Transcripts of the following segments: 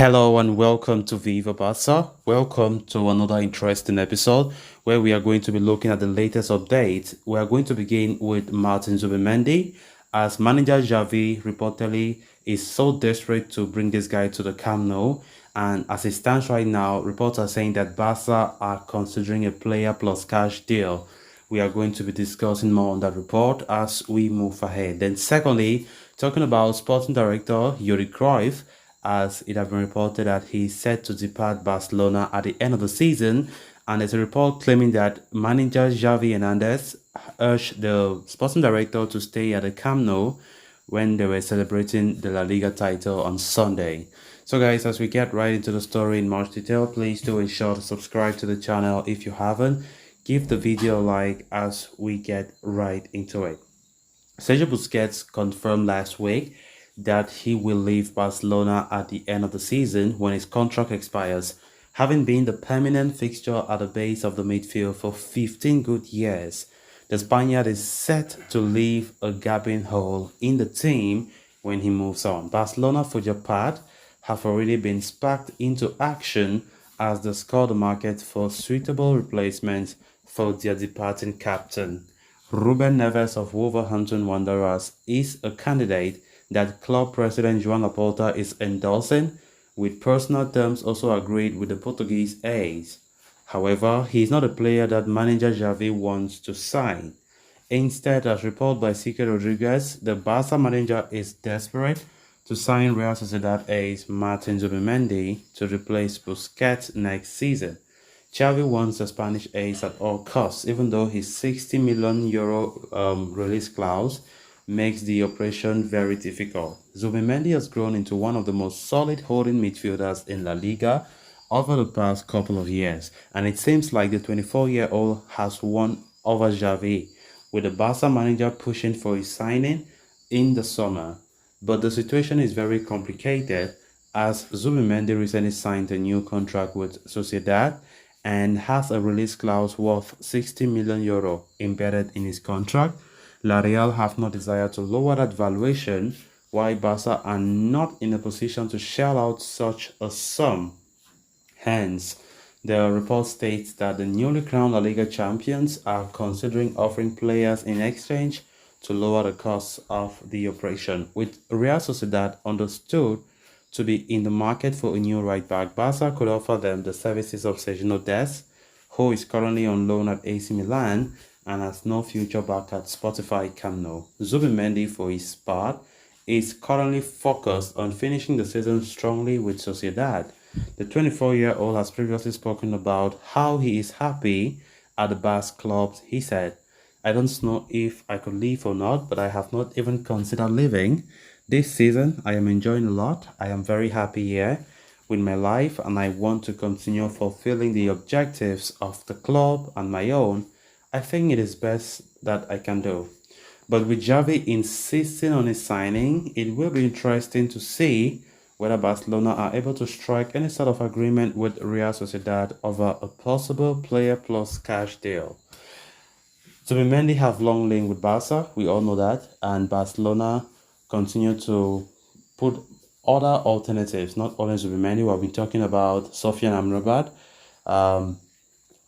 Hello and welcome to Viva Barca. Welcome to another interesting episode where we are going to be looking at the latest updates. We are going to begin with Martin Zubimendi, as manager Xavi reportedly is so desperate to bring this guy to the Camp Nou. And as it stands right now, reports are saying that Barca are considering a player plus cash deal. We are going to be discussing more on that report as we move ahead. Then secondly, talking about sporting director Yuri Cruyff, as it has been reported that he's set to depart Barcelona at the end of the season, and there's a report claiming that manager Xavi Hernandez urged the sporting director to stay at the Camp Nou when they were celebrating the La Liga title on Sunday. So guys, as we get right into the story in much detail, please do ensure to subscribe to the channel if you haven't. Give the video a like as we get right into it. Sergio Busquets confirmed last week that he will leave Barcelona at the end of the season when his contract expires, having been the permanent fixture at the base of the midfield for 15 good years. The Spaniard is set to leave a gaping hole in the team when he moves on. Barcelona, for their part, have already been sparked into action as they scour the market for suitable replacements for their departing captain. Ruben Neves of Wolverhampton Wanderers is a candidate that club president Joan Laporta is endorsing, with personal terms also agreed with the Portuguese ace. However, he is not a player that manager Xavi wants to sign. Instead, as reported by Sique Rodriguez, the Barca manager is desperate to sign Real Sociedad ace Martin Zubimendi to replace Busquets next season. Xavi wants the Spanish ace at all costs, even though his 60 million euro release clause makes the operation very difficult. Zubimendi has grown into one of the most solid holding midfielders in La Liga over the past couple of years, and it seems like the 24-year-old has won over Xavi, with the Barca manager pushing for his signing in the summer. But the situation is very complicated, as Zubimendi recently signed a new contract with Sociedad and has a release clause worth 60 million euro embedded in his contract. La Real have no desire to lower that valuation, while Barca are not in a position to shell out such a sum. Hence, the report states that the newly crowned La Liga champions are considering offering players in exchange to lower the costs of the operation, with Real Sociedad understood to be in the market for a new right back. Barca could offer them the services of Sergio Dest, who is currently on loan at AC Milan and has no future back at Spotify Camp Nou. Zubimendi, for his part, is currently focused on finishing the season strongly with Sociedad. The 24-year-old has previously spoken about how he is happy at the Basque clubs. He said, "I don't know if I could leave or not, but I have not even considered leaving. This season, I am enjoying a lot. I am very happy here with my life, and I want to continue fulfilling the objectives of the club and my own. I think it is best that I can do." But with Xavi insisting on his signing, it will be interesting to see whether Barcelona are able to strike any sort of agreement with Real Sociedad over a possible player plus cash deal. Zubimendi have long linked with Barca, we all know that, and Barcelona continue to put other alternatives, not only Zubimendi. We have been talking about Sofian Amrabat,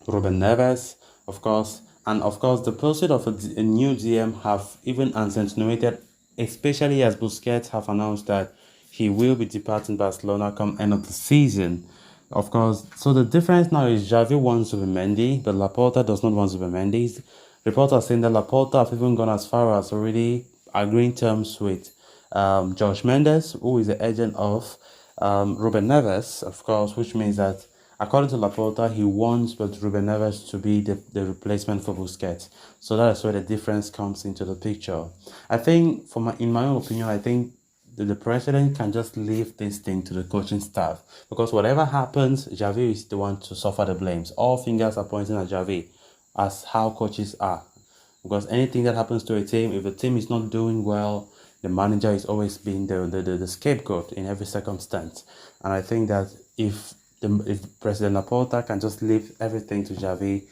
Ruben Neves, of course, and of course the pursuit of a new GM have even insinuated, especially as Busquets have announced that he will be departing Barcelona come end of the season. Of course, so the difference now is Xavi wants Zubimendi, but Laporta does not want Zubimendi. Reports are saying that Laporta have even gone as far as already agreeing terms with Jorge Mendes, who is the agent of Ruben Neves, of course, which means that according to Laporta, he wants but Ruben Neves to be the replacement for Busquets. So that is where the difference comes into the picture. I think, in my own opinion, I think the president can just leave this thing to the coaching staff, because whatever happens, Xavi is the one to suffer the blames. All fingers are pointing at Xavi, as how coaches are. Because anything that happens to a team, if the team is not doing well, the manager is always being the scapegoat in every circumstance. And I think that if President Laporta can just leave everything to Xavi,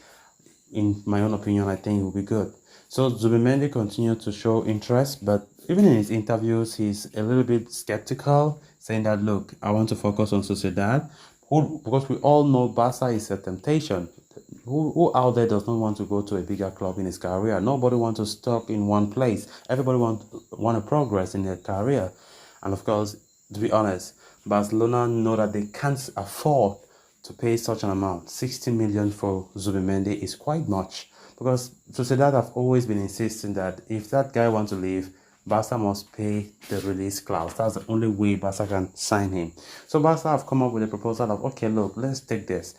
in my own opinion, I think it will be good. So Zubimendi continued to show interest, but even in his interviews, he's a little bit skeptical, saying that, look, I want to focus on Sociedad, because we all know Barca is a temptation. Who out there does not want to go to a bigger club in his career? Nobody wants to stuck in one place. Everybody want to progress in their career. And of course, to be honest, Barcelona know that they can't afford to pay such an amount. 60 million for Zubimendi is quite much, because Sociedad have always been insisting that if that guy wants to leave, Barca must pay the release clause. That's the only way Barca can sign him. So Barca have come up with a proposal of, okay, look, let's take this.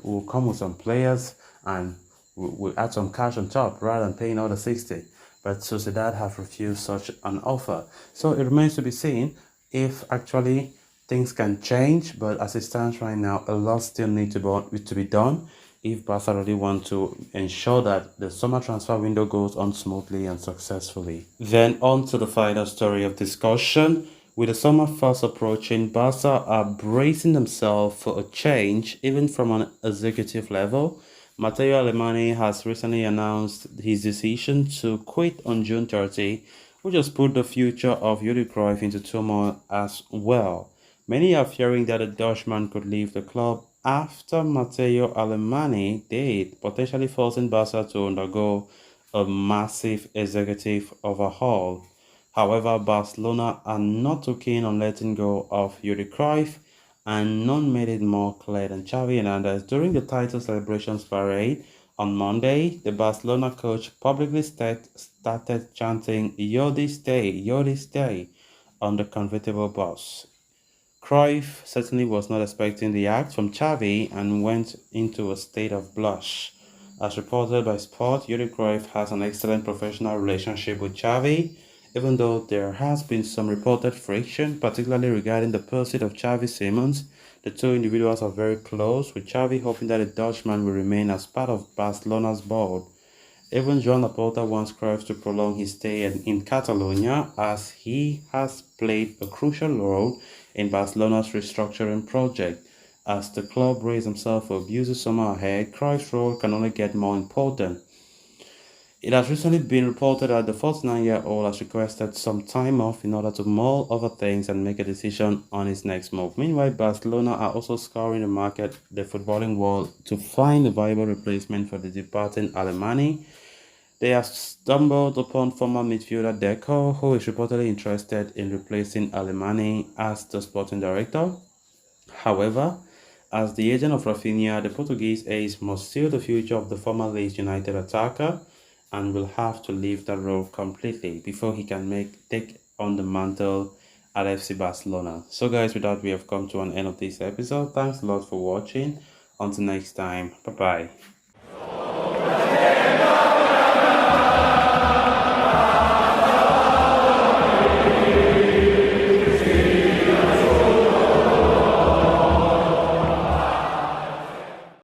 We'll come with some players and we'll add some cash on top rather than paying all the 60. But Sociedad have refused such an offer. So it remains to be seen if actually things can change, but as it stands right now, a lot still needs to be done if Barca really want to ensure that the summer transfer window goes on smoothly and successfully. Then on to the final story of discussion. With the summer fast approaching, Barca are bracing themselves for a change, even from an executive level. Matteo Alemany has recently announced his decision to quit on June 30, which has put the future of Johan Cruyff into turmoil as well. Many are fearing that the Dutchman could leave the club after Matteo Alemany did, potentially forcing Barca to undergo a massive executive overhaul. However, Barcelona are not too keen on letting go of Johan Cruyff, and none made it more clear than Xavi Hernandez during the title celebrations parade on Monday. The Barcelona coach publicly started chanting Yodi stay on the convertible bus. Cruyff certainly was not expecting the act from Xavi and went into a state of blush. As reported by Sport, Johan Cruyff has an excellent professional relationship with Xavi, even though there has been some reported friction, particularly regarding the pursuit of Xavi Simons. The two individuals are very close, with Xavi hoping that the Dutchman will remain as part of Barcelona's board. Even Joan Laporta wants Cruyff to prolong his stay in Catalonia, as he has played a crucial role in Barcelona's restructuring project. As the club braces himself for a busy summer ahead, Cruyff's role can only get more important. It has recently been reported that the 49-year-old has requested some time off in order to mull over things and make a decision on his next move. Meanwhile, Barcelona are also scouring the market, the footballing world, to find a viable replacement for the departing Alemany. They have stumbled upon former midfielder Deco, who is reportedly interested in replacing Alemany as the sporting director. However, as the agent of Rafinha, the Portuguese ace must seal the future of the former Leeds United attacker and will have to leave that role completely before he can take on the mantle at FC Barcelona. So guys, with that, we have come to an end of this episode. Thanks a lot for watching. Until next time, bye bye.